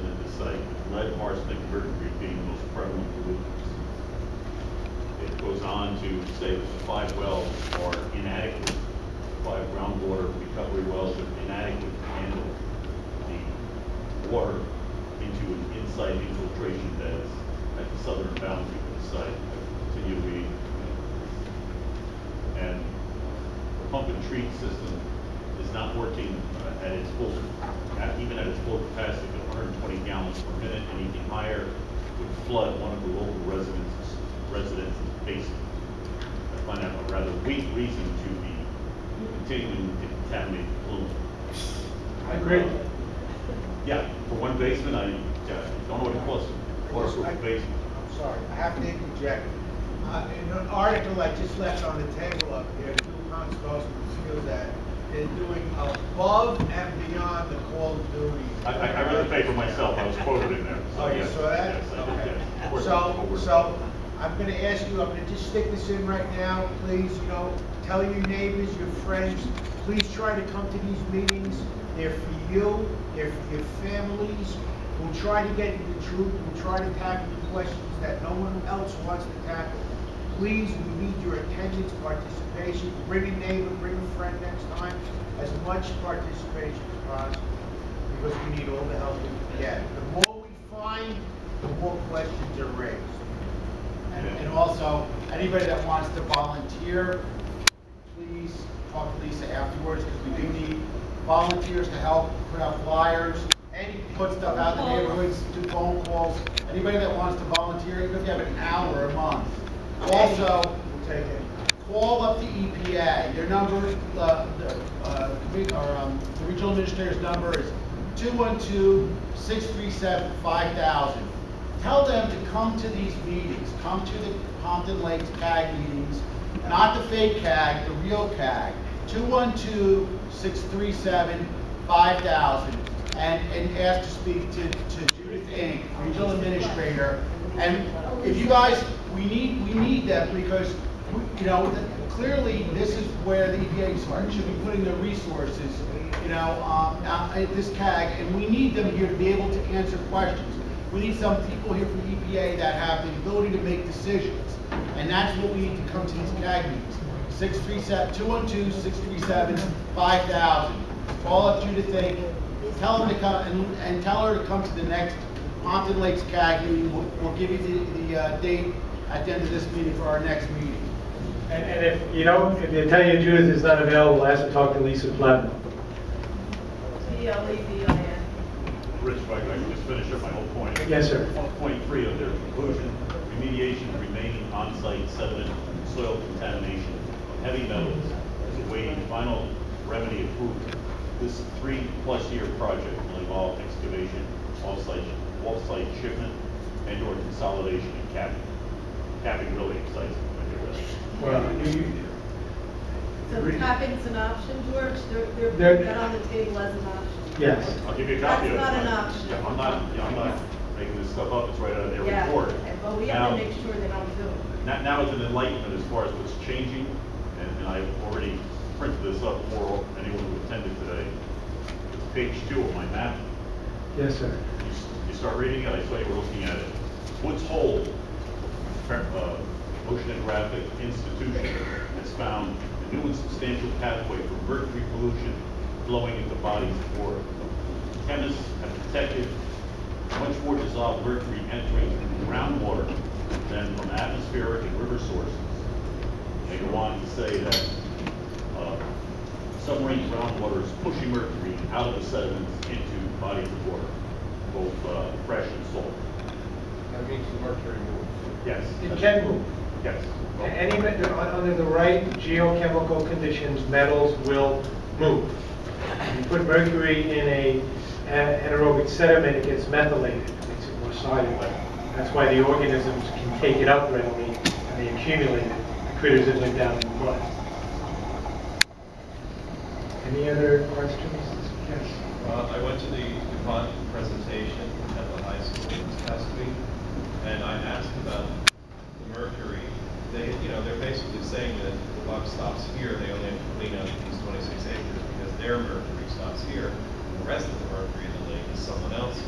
at the site, lead, arsenic, mercury being the most prevalent pollutants. It goes on to say that the 5 wells are inadequate. 5 groundwater recovery wells are inadequate to handle the water into an inside infiltration beds at the southern boundary of the site. Continue to be, and the pump and treat system is not working at its full, even at its full capacity of 120 gallons per minute. Anything higher would flood one of the local residents' basement. I find that a rather weak reason to be continuing to contaminate the plume. I agree. Yeah, for one basement, I don't know what it costs. Basement. I'm sorry, I have to interject. In an article I just left on the table up here, DuPont spokesman feels that they're doing above and beyond the call of duty. I read the paper myself. I was quoted in there. So Oh, you yes, saw that? Yes, I did, Okay. yes. So I'm going to ask you, I'm going to just stick this in right now. Please, tell your neighbors, your friends, please try to come to these meetings. They're for you, they're for your families. We'll try to get you the truth. We'll try to tackle the questions that no one else wants to tackle. Please, we need your attendance, participation. Bring a neighbor, bring a friend next time. As much participation as possible, because we need all the help we can get. The more we find, the more questions are raised. And also, anybody that wants to volunteer, please talk to Lisa afterwards, because we do need volunteers to help put out flyers, put stuff out in the neighborhoods, do phone calls. Anybody that wants to volunteer, even if you have an hour a month. Also, call up the EPA. Their number, the regional administrator's number is 212-637-5000. Tell them to come to these meetings. Come to the Pompton Lakes CAG meetings, not the fake CAG, the real CAG. 212-637-5000. And ask to speak to Judith Inc., regional administrator. And if you guys, we need them, because clearly this is where the EPA should be putting their resources, at this CAG, and we need them here to be able to answer questions. We need some people here from the EPA that have the ability to make decisions, and that's what we need to come to these CAG meetings. 212-637-5000. Call up Judith Inc. Tell them to come and tell her to come to the next Pompton Lakes CAG meeting. We'll give you the date at the end of this meeting for our next meeting. And if they tell you Judith is not available, ask to talk to Lisa Plevin. P-L-E-V-I-N. Rich, if I can just finish up my whole point. Yes, sir. 1.3 of their conclusion, remediation of remaining on-site sediment and soil contamination of heavy metals is awaiting final remedy approval. This 3+ year project will involve excavation, off-site shipment, and/or consolidation and capping. Capping really excites me. Well, So capping's an option, George? They're putting that on the table as an option? yes. I'll give you a copy of it. That's not an option. Yeah, I'm not making this stuff up. It's right out of their Yeah, report. but we have to make sure they don't do it. Now is an enlightenment as far as what's changing, and I've already printed this up for anyone who attended today. It's page 2 of my map. Yes, sir. You start reading it, I saw you were looking at it. Woods Hole, oceanographic institution, has found a new and substantial pathway for mercury pollution flowing into bodies of water. Chemists have detected much more dissolved mercury entering groundwater than from atmospheric and river sources. They go on to say that submarine groundwater is pushing mercury out of the sediments into bodies of water, both fresh and salt. That means the mercury moves. Yes. It can move. Yes. Under the right geochemical conditions, metals will move. You put mercury in a anaerobic sediment, it gets methylated, it makes it more soluble. That's why the organisms can take it up readily, and they accumulate it. The critters that live down in the blood. Any other questions? Yes. I went to the DuPont presentation at the high school this past week, and I asked about the mercury. They're basically saying that the buck stops here. They only have to clean up these 26 acres because their mercury stops here. The rest of the mercury in the lake is someone else's.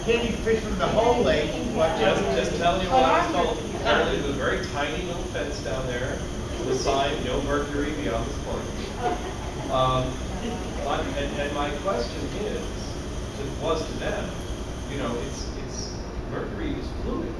Can't even fish from the whole lake. Just telling you what I was told. Apparently, there's a very tiny little fence down there with a sign, no mercury beyond this point. And my question was to them, you know, it's mercury is fluid.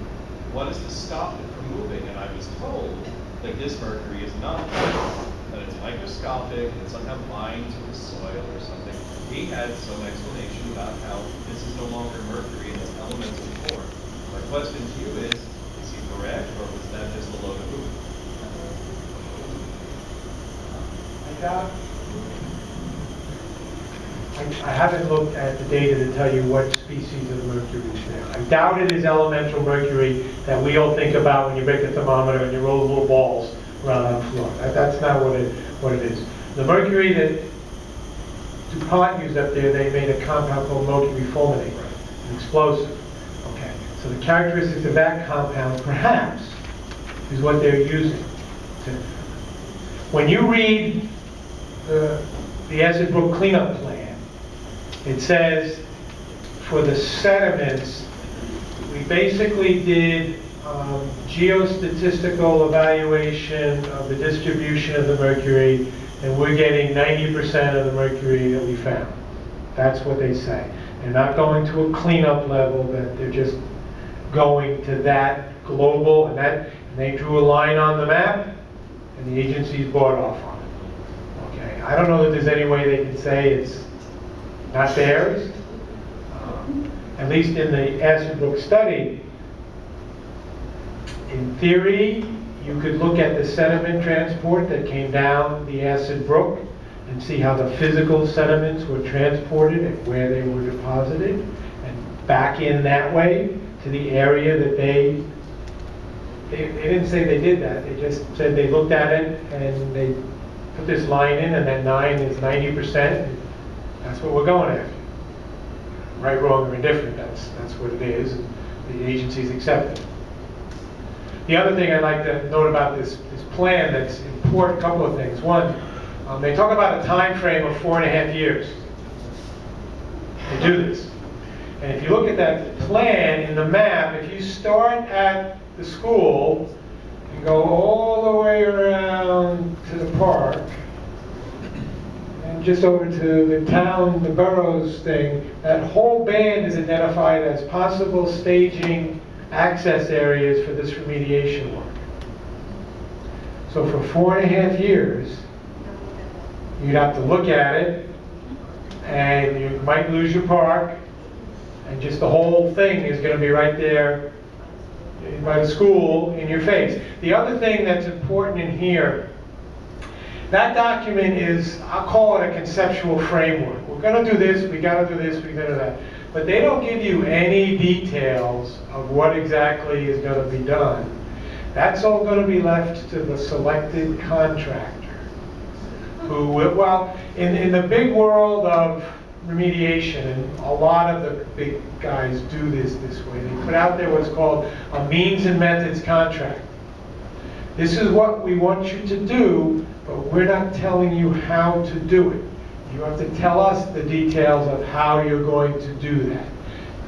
What is to stop it from moving? And I was told that this mercury is not fluid, that it's microscopic, and somehow binds to the soil or something. He had some explanation about how this is no longer mercury in its elemental form. My question to you is he correct, or was that just a load of hooey? I haven't looked at the data to tell you what species of mercury is there. I doubt it is elemental mercury that we all think about when you break the thermometer and you roll little balls around on the floor. That's not what it is. The mercury that DuPont used up there, they made a compound called mercury fulminate, an explosive. Okay, so the characteristics of that compound, perhaps, is what they're using. When you read the Acid Brook cleanup plan, it says for the sediments, we basically did geostatistical evaluation of the distribution of the mercury, and we're getting 90% of the mercury that we found. That's what they say. They're not going to a cleanup level, that they're just going to that global, and they drew a line on the map, and the agencies bought off on it. Okay, I don't know that there's any way they can say it's not theirs. At least in the Acid Brook study, in theory, you could look at the sediment transport that came down the Acid Brook and see how the physical sediments were transported and where they were deposited, and back in that way to the area that they didn't say they did that. They just said they looked at it and they put this line in, and that 9 is 90%. That's what we're going after. Right, wrong, or indifferent, that's what it is, and the agencies accept it. The other thing I'd like to note about this plan that's important, a couple of things. One, they talk about a time frame of 4.5 years to do this. And if you look at that plan in the map, if you start at the school and go all the way around to the park, and just over to the town, the boroughs thing, that whole band is identified as possible staging access areas for this remediation work. So for 4.5 years, you'd have to look at it, and you might lose your park, and just the whole thing is going to be right there by the school in your face. The other thing that's important in here, that document is, I'll call it a conceptual framework. We're going to do this, we got to do this, we got to do that. But they don't give you any details of what exactly is going to be done. That's all going to be left to the selected contractor, who will, well, in the big world of remediation, and a lot of the big guys do this way, they put out there what's called a means and methods contract. This is what we want you to do, but we're not telling you how to do it. You have to tell us the details of how you're going to do that.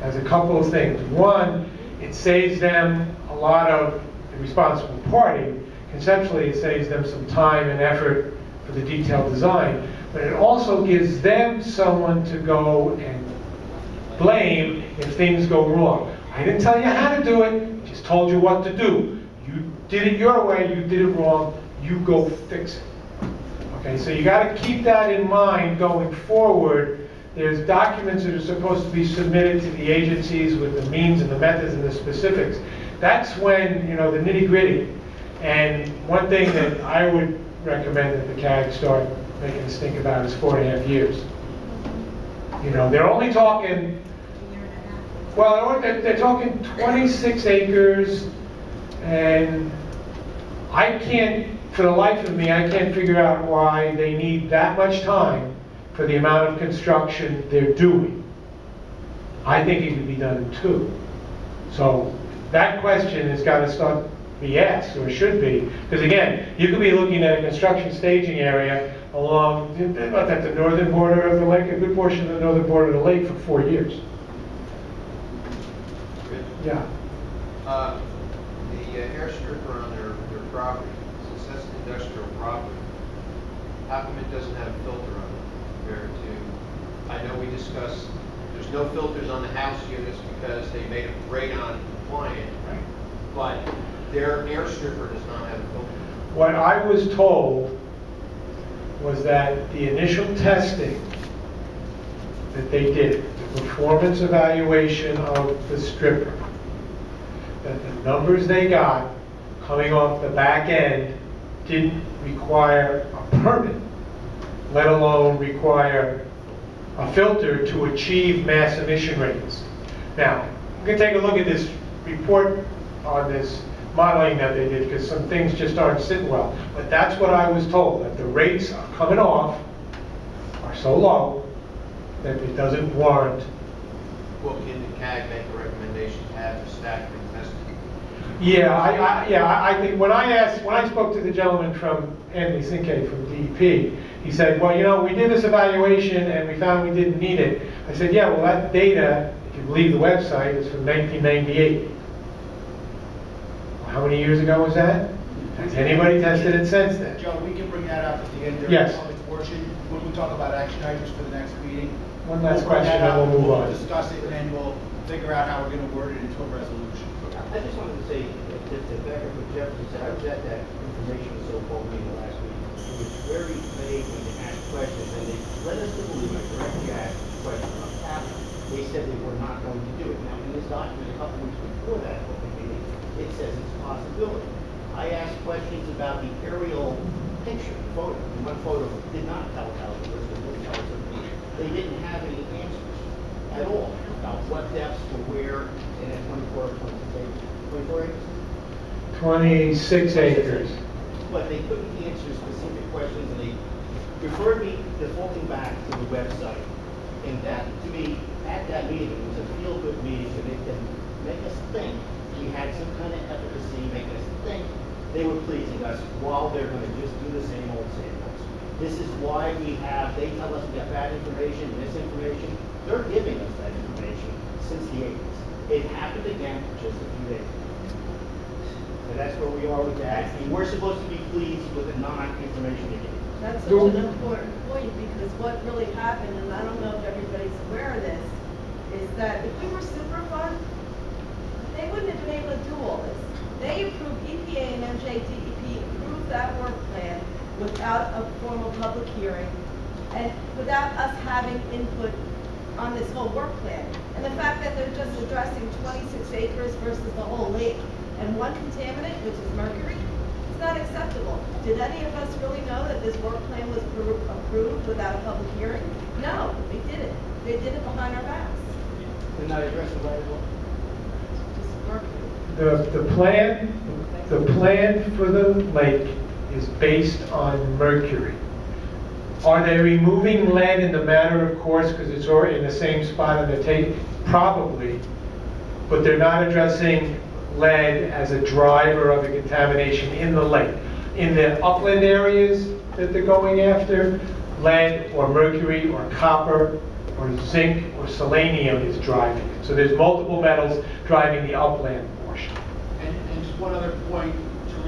There's a couple of things. One, it saves them a lot of, the responsible party, conceptually it saves them some time and effort for the detailed design, but it also gives them someone to go and blame if things go wrong. I didn't tell you how to do it, I just told you what to do. You did it your way, you did it wrong, you go fix it. Okay, so you got to keep that in mind going forward. There's documents that are supposed to be submitted to the agencies with the means and the methods and the specifics. That's when, you know, the nitty-gritty. And one thing that I would recommend that the CAG start making us think about is 4.5 years. You know, they're only talking, well, they're talking 26 acres, and I can't, for the life of me, I can't figure out why they need that much time for the amount of construction they're doing. I think it could be done in 2. So that question has got to start be asked, or should be, because again, you could be looking at a construction staging area along, about at the northern border of the lake, a good portion of the northern border of the lake for 4 years. Yeah. The air stripper on their property, since that's an industrial property, how come it doesn't have a filter on it compared to, I know we discussed, there's no filters on the house units because they made them radon compliant, but their air stripper does not have a filter. What I was told was that the initial testing that they did, the performance evaluation of the stripper, that the numbers they got coming off the back end didn't require a permit, let alone require a filter to achieve mass emission rates. Now, I'm going to take a look at this report on this modeling that they did, because some things just aren't sitting well. But that's what I was told, that the rates are coming off are so low that it doesn't warrant. Well, can the CAG make a recommendation to have the staff retest? Yeah, I think when I spoke to the gentleman from Anthony Cinque from DEP, he said, well, you know, we did this evaluation and we found we didn't need it. I said, yeah, well, that data, if you believe the website, is from 1998. How many years ago was that? Has anybody tested it since then? Joe, we can bring that up at the end of Yes. the public portion, when we talk about action items for the next meeting. One last We'll bring question, that then up, we'll move on. discuss it, and then we'll figure out how we're gonna word it into a resolution. I just wanted to say, to back up what Jeff said, I was at that information so-called meeting last week. It was very vague when they asked questions, and they led us to believe, I directly asked the question about capital. They said they were not going to do it. Now, in this document, a couple weeks before that public meeting, it says it's a possibility. I asked questions about the aerial picture, photo. And one photo did not tell us how it was, it didn't tell us anything. They didn't have any answers at all about what depths were where in that 24 acres. 26 acres. But they couldn't answer specific questions, and they referred me, defaulting back to the website. And that, to me, at that meeting, it was a feel-good meeting, and it can make us think we had some kind of efficacy, make us think they were pleasing us while they're going to just do the same old. This is why we have, they tell us we got bad information, misinformation. They're giving us that information since the 80s. It happened again just a few days ago. So that's where we are with that. And we're supposed to be pleased with the non-information they gave. That's such an important point, because what really happened, and I don't know if everybody's aware of this, is that if we were Superfund, they wouldn't have been able to do all this. They approved, EPA and MJDEP approved that work plan without a formal public hearing and without us having input on this whole work plan. And the fact that they're just addressing 26 acres versus the whole lake and one contaminant, which is mercury, it's not acceptable. Did any of us really know that this work plan was approved without a public hearing? No, they didn't. They did it behind our backs. They're not addressing right at all. Just mercury. The plan for the lake is based on mercury. Are they removing lead in the matter of course because it's already in the same spot on the tape? Probably, but they're not addressing lead as a driver of the contamination in the lake. In the upland areas that they're going after, lead or mercury or copper or zinc or selenium is driving it. So there's multiple metals driving the upland portion. And just one other point,